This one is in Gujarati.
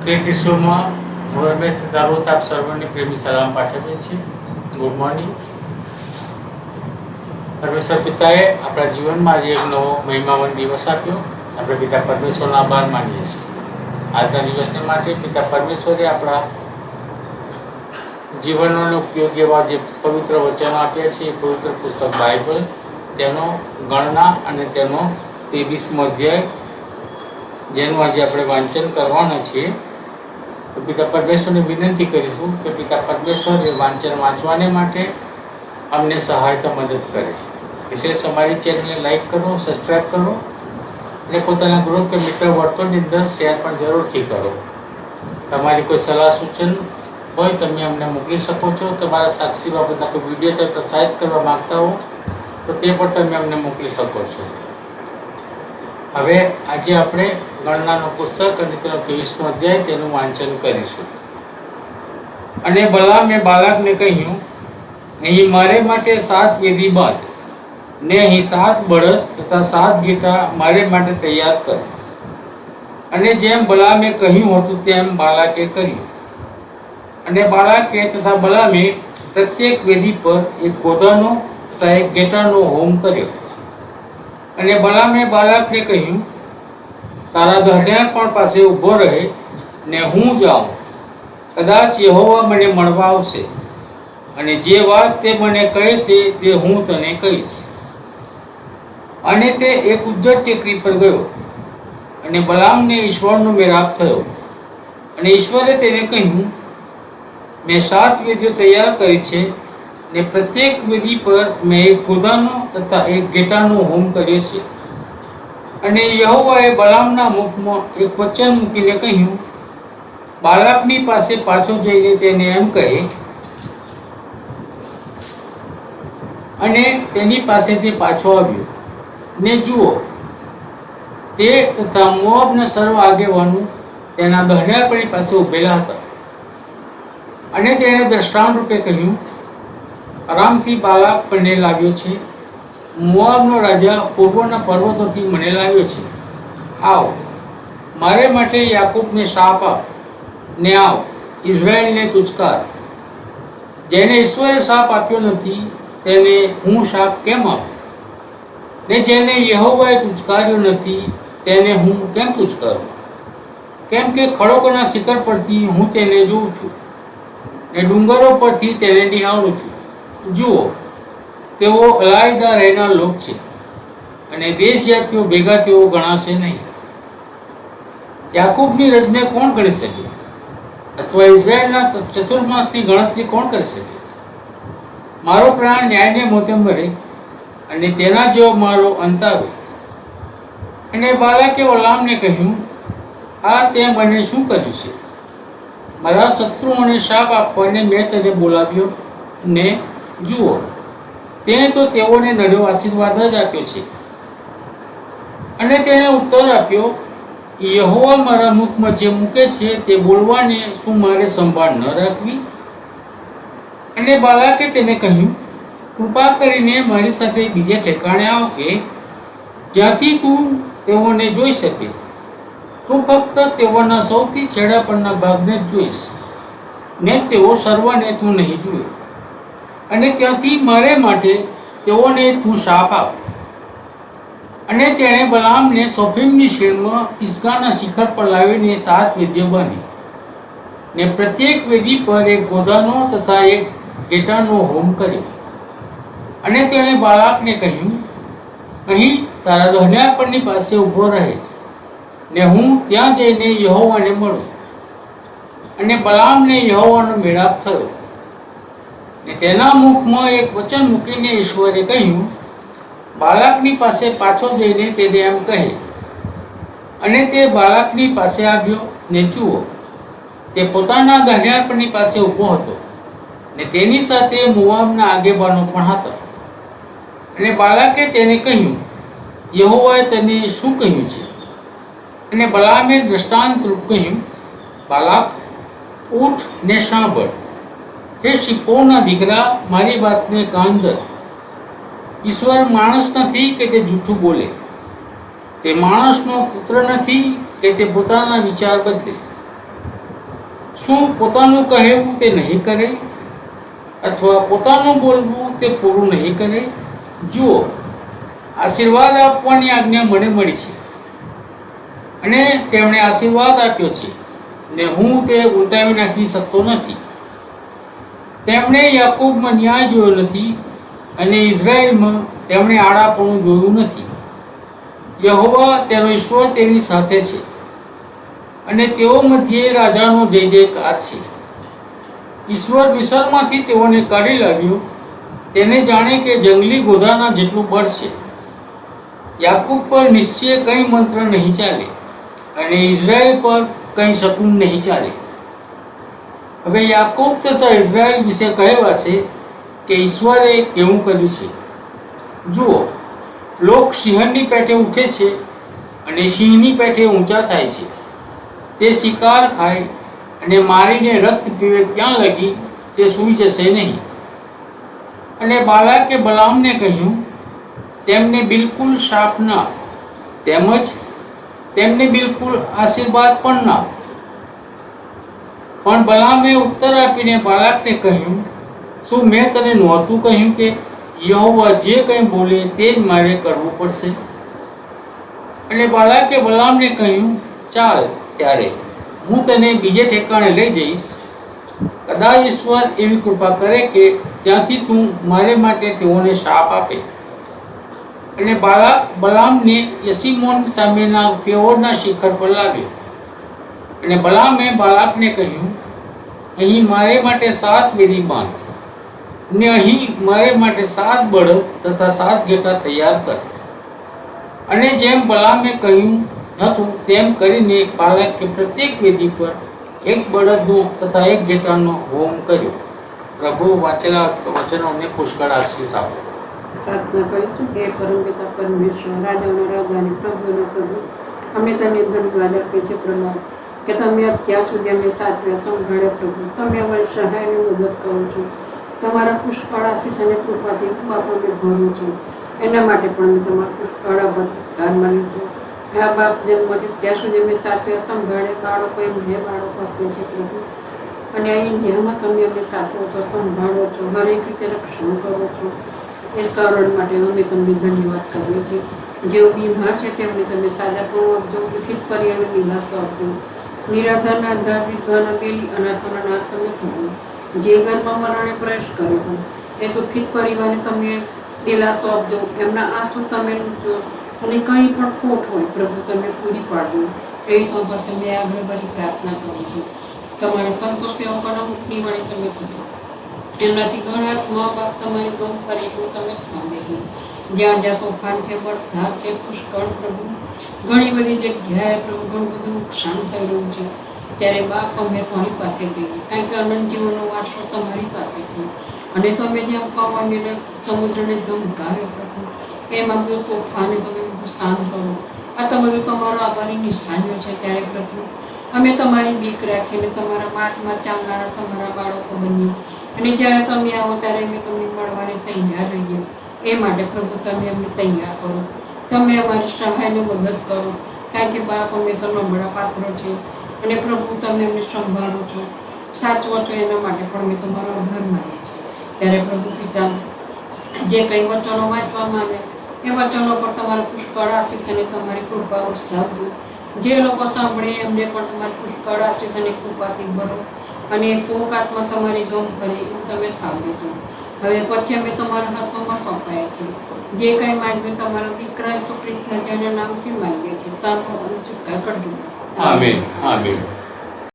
ખ્રિસ્ત ઈસુમાં રમેશ દારૂત આપ સર્વને પ્રેમી સલામ પાઠવીએ છીએ. Good morning. પરમેશ્વર પિતાએ આપણા જીવનમાં આજે એક નવો મહિમાવન દિવસ આપ્યો. આપણે પિતા પરમેશ્વરનો આભાર માનીએ છીએ. આજના દિવસને માટે પિતા પરમેશ્વરે આપણા જીવનનો ઉપયોગી એવા જે પવિત્ર વચનો આપ્યા છે એ પવિત્ર પુસ્તક બાઇબલ, તેનો ગણના અને તેનો 23મો અધ્યાય, જેનું આજે આપણે વાંચન કરવાના છીએ. તો પિતા પરમેશ્વરને વિનંતી કરીશું કે પિતા પરમેશ્વર એ વાંચન વાંચવાને માટે અમને સહાયતા મદદ કરે. વિશેષ અમારી ચેનલને લાઈક કરો, સબસ્ક્રાઈબ કરો અને પોતાના ગ્રુપ કે મિત્ર વર્તુળની અંદર શેર પણ જરૂરથી કરો. તમારી કોઈ સલાહ સૂચન હોય તમે અમને મોકલી શકો છો. તમારા સાક્ષી બાબતના કોઈ વિડીયો તમે પ્રસારિત કરવા માગતા હો તો તે પણ તમે અમને મોકલી શકો છો. હવે આજે આપણે ગણનાનું પુસ્તક અને તેનો 23મો અધ્યાય તેનું વાંચન કરીશું. અને બલામે બાલાકને કહ્યું, અહીં મારે માટે 7 વેદી બાંધ ને અહીં 7 બળદ તથા 7 ઘેટા મારે માટે તૈયાર કર. અને જેમ બલામે કહ્યું હતું તેમ બાલાકે કર્યું. અને બાલાકે તથા બલામે પ્રત્યેક વેદી પર એક ગોધાનો તથા એક ઘેટાનો હોમ કર્યો. અને બલામે બાલાકને કહ્યું, તારા ધણિયાપણ પાસે ઊભો રહે ને હું જાઉં. કદાચ યહોવા મને મળવા આવશે અને જે વાત તે મને કહેશે તે હું તને કહીશ. અને તે એક ઉજ્જડ ટેકરી પર ગયો અને બલામને ઈશ્વરનો મેળાપ થયો. અને ઈશ્વરે તેને કહ્યું, મેં 7 વેદીઓ તૈયાર કરી છે ને પ્રત્યેક વેદી પર મેં એક ગોધાનો તથા એક ઘેટાનો હોમ કર્યો છે. અને યહોવાએ બલામના મુખમાં એક વચન મૂકીને કહ્યું, બાલાકની પાસે પાછો જઈને તેને એમ કહે. અને તેની પાસે તે પાછો આવ્યો ને જુઓ, તે તથા મોઆબના સર્વ આગેવાનો તેના ધણિયાપણી પાસે ઊભેલા હતા. અને તેણે દ્રષ્ટાંત રૂપે કહ્યું, આરામથી બાલાક મને લાવ્યો છે, મોઆબનો રાજા પૂર્વના પર્વતોથી મને લાવ્યો છે. આવ, મારે માટે યાકૂબને શાપ આપ, ને આવ ઇઝરાયલને તુચકાર. જેને ઈશ્વરે શાપ આપ્યો નથી તેને હું શાપ કેમ આપું? ને જેને યહોવાએ તુચકાર્યો નથી તેને હું કેમ તુચકારું? કેમ કે ખડકોના શિખર પરથી હું તેને જોઉં છું ને ડુંગરો પરથી તેને નિહાળું છું. જુઓ, તેઓ અલાયદા રહેનાર લોક છે અને દેશ જાતિઓ ભેગા તેઓ ગણાશે નહીં. યાકૂબની રજને કોણ કરી શકે? અથવા ઇઝરાયલના ચતુર્માસની ગણતરી કોણ કરી શકે? મારો પ્રાણ ન્યાયને મોતે મરે અને તેના જેવો મારો અંત આવે. અને બાલાકે બલામને કહ્યું, આ તે મને શું કર્યું છે? મારા શત્રુઓને શાપ આપવાને મેં તને બોલાવ્યો ને જુઓ, તે તો તેઓને નડ્યો આશીર્વાદ જ આપ્યો છે. અને તેણે ઉત્તર આપ્યો, યહોવા મારા મુખમાં જે મૂકે છે તે બોલવાને શું મારે સંભાળ ન રાખવી? અને બાલાકે તેને કહ્યું, કૃપા કરીને મારી સાથે બીજે ઠેકાણે આવ કે જ્યાંથી તું તેઓને જોઈ શકે. તું ફક્ત તેઓના સૌથી છેડા પરના ભાગને જ જોઈશ ને તેઓ સર્વને તું નહીં જુએ. અને ત્યાંથી મારે માટે તેઓને તું શાપ આપ. અને તેણે બલામને સોફીમની શેણમાં પિસગાના શિખર પર લાવીને 7 વેદીઓ બાંધી ને પ્રત્યેક વેદી પર એક ગોધાનો તથા એક ઘેટાનો હોમ કર્યો. અને તેણે બાલાકને કહ્યું, અહીં તારા ધણિયાપણની પાસે ઊભો રહે ને હું ત્યાં જઈને યહોવાને મળું. અને બલામને યહોવાનો મેળાપ થયો ને તેના મુખમાં એક વચન મૂકીને ઈશ્વરે કહ્યું, બાલાકની પાસે પાછો જઈને તેને એમ કહે. અને તે બાલાકની પાસે આવ્યો ને જુઓ, તે પોતાના ધણિયાપણની પાસે ઊભો હતો ને તેની સાથે મોઆબના આગેવાનો પણ હતા. અને બાલાકે તેને કહ્યું, યહોવાએ તને શું કહ્યું છે? અને બલામે દ્રષ્ટાંત રૂપ કહ્યું, બાલાક, ઉઠ ને સાંભળ. હે શિપ્પોરના દીકરા, મારી વાતને કાન ધર. ઈશ્વર માણસ નથી કે તે જૂઠું બોલે. તે માણસનો પુત્ર નથી કે તે પોતાના વિચાર બદલે. શું પોતાનું કહેવું તે નહીં કરે, અથવા પોતાનું બોલવું તે પૂરું નહીં કરે? જુઓ, આશીર્વાદ આપવાની આજ્ઞા મને મળી છે, અને તેમણે આશીર્વાદ આપ્યો છે, ને હું તે ઉલટાવી નાખી શકતો નથી. તેમણે યાકૂબમાં ન્યાય જોયો નથી, અને ઇઝરાયલમાં તેમણે આડાપણું જોયું નથી. યહોવા તેનો ઈશ્વર તેની સાથે છે, અને તેઓ મધ્યે રાજાનો જય જયકાર છે. ઈશ્વર મિસરમાંથી તેઓને કાઢી લાવ્યો, તેને જાણે કે જંગલી ગોધાના જેટલું બળ છે. યાકૂબ પર નિશ્ચય કંઈ મંત્ર નહીં ચાલે, અને ઇઝરાયલ પર કંઈ શકુન નહીં ચાલે. હવે યાકૂબ તથા ઇઝરાયલ વિશે કહેવાશે કે ઈશ્વરે કેવું કર્યું છે. જુઓ, લોક સિંહણની પેઠે ઉઠે છે, અને સિંહની પેઠે ઊંચા થાય છે. તે શિકાર ખાય અને મારીને રક્ત પીવે ત્યાં લગી તે સૂઈ જશે નહીં. અને બાલાકે બલામને કહ્યું, તેમને બિલકુલ શાપ ના, તેમજ તેમને બિલકુલ આશીર્વાદ પણ ના. પણ બલામે ઉત્તર આપીને બાલાકને કહ્યું, શું મેં તને નહોતું કહ્યું કે યહોવા જે કંઈ બોલે તે જ મારે કરવું પડશે? અને બાલાકે બલામને કહ્યું, ચાલ ત્યારે હું તને બીજે ઠેકાણે લઈ જઈશ. કદાચ ઈશ્વર એવી કૃપા કરે કે ત્યાંથી તું મારે માટે તેઓને શાપ આપે. અને બાલાક બલામને યસીમોન સામેના પેઓરના શિખર પર લાવ્યો. અને બલામે બાલાકને કહ્યું, અહીં મારે માટે 7 વેદી બાંધ, ને અહીં મારે માટે 7 બળદ તથા 7 ઘેટા તૈયાર કર. અને જેમ બલામે કહ્યું હતું તેમ કરીને બાલાકે પ્રત્યેક વેદી પર 1 બળદનો તથા 1 ઘેટાનો હોમ કર્યો. પ્રભુ વાંચેલા વચનોને પુષ્કળ આશીષ આપો. પ્રાર્થના કરીશું કે પરમ પિતા પરમેશ્વર, રાજાઓના રાજા અને પ્રભુના પ્રભુ, અમે તને ધન્યવાદ આપીએ છીએ પ્રભુ કે તમે અત્યાર સુધી અમને સાચવ્યા, સંભાળ્યા પ્રભુ. તમે અમારી સહાયની મદદ કરો છો. તમારા પુષ્કળ આશીષ અને કૃપાથી બાપ અમે ભરું છું. એના માટે પણ અમે તમારા પુષ્કળ આભાર માનીએ છીએ. આ બાપ જન્મથી ત્યાં સુધી અમે સાચવ્યા, સંભાળ્યા, બાળકો એમને બાળકો આપીએ છીએ પ્રભુ. અને આ ઇન્ડિયામાં તમે અમને સાચવો છો, સંભાળો છો, હરેક રીતે રક્ષણ કરો છો. એ સરળ માટે અમે તમને ધન્યવાદ કરીએ છીએ. જેઓ બીમાર છે તેમને તમે સાજાપણું આપજો, દુઃખિત પરિવારને દિલાસો આપજો. નિરાધારના આધાર, વિધવાના બેલી, અનાથોના નાથ તમે થવો. જે ઘરમાં મરણે પ્રવેશ કર્યો હોય એ દુઃખિત પરિવારને તમે દિલાસો આપજો. એમના આંસુ તમે લૂંટજો, અને કંઈ પણ ખોટ હોય પ્રભુ તમે પૂરી પાડજો. એવી તો પાસે મેં આગ્રહ કરી પ્રાર્થના કરી છે. તમારા સંતો સેવકોના મુખની વાણી તમે થજો. એમનાથી ઘણા મા બાપ તમારી ગમ ફરે એવું તમે ધ્યાન દેજો. જ્યાં જ્યાં તોફાન છે, વરસાદ છે, પુષ્કળ પ્રભુ, ઘણી બધી જગ્યાએ પ્રભુ ઘણું બધું નુકસાન થઈ રહ્યું છે, ત્યારે બાપ અમે કોની પાસે જઈએ? કારણ કે અનંત જીવનનો વારસો તમારી પાસે છે. અને તમે જેમ પવનને સમુદ્રને ધમકાવ્યો પ્રભુ, એમાં બધું તોફાને તમે બધું સ્થાન કરો. આ તો બધું તમારા આભારી નિશાનીઓ છે. ત્યારે પ્રભુ અમે તમારી બીક રાખીને તમારા માર્ગમાં ચાલનારા તમારા બાળકો બનીએ, અને જ્યારે તમે આવો ત્યારે અમે તમને મળવાને તૈયાર રહીએ. એ માટે પ્રભુ તમે અમને તૈયાર કરો. તમે અમારી સહાયને મદદ કરો, કારણ કે બાપ અમે તો નબળા પાત્રો છે, અને પ્રભુ તમે અમને સંભાળો છો, સાચવો છો. એના માટે પણ અમે તમારો આભાર માનીએ છીએ. ત્યારે પ્રભુ પિતા, જે કંઈ વચનો વાંચવામાં આવે એ વચનો પર તમારા પુષ્કળ આશીષ અને તમારી કૃપા વરસાવજો. જે લોકો સાંભળે એમને પણ તમારી પુષ્કળ આશીષ અને કૃપાથી ભરો, અને કોક આત્મા તમારી ગમ કરે એવું તમે થાવ દેજો. હવે પછી અમે તમારા હાથોમાં સોંપાયા છીએ. જે કંઈ માંગ્યું તમારા દીકરા ઈસુ ખ્રિસ્તના જેના નામથી માંગીએ છીએ. સાંભળો અને ચૂકા કરજો. આમેન. આમેન.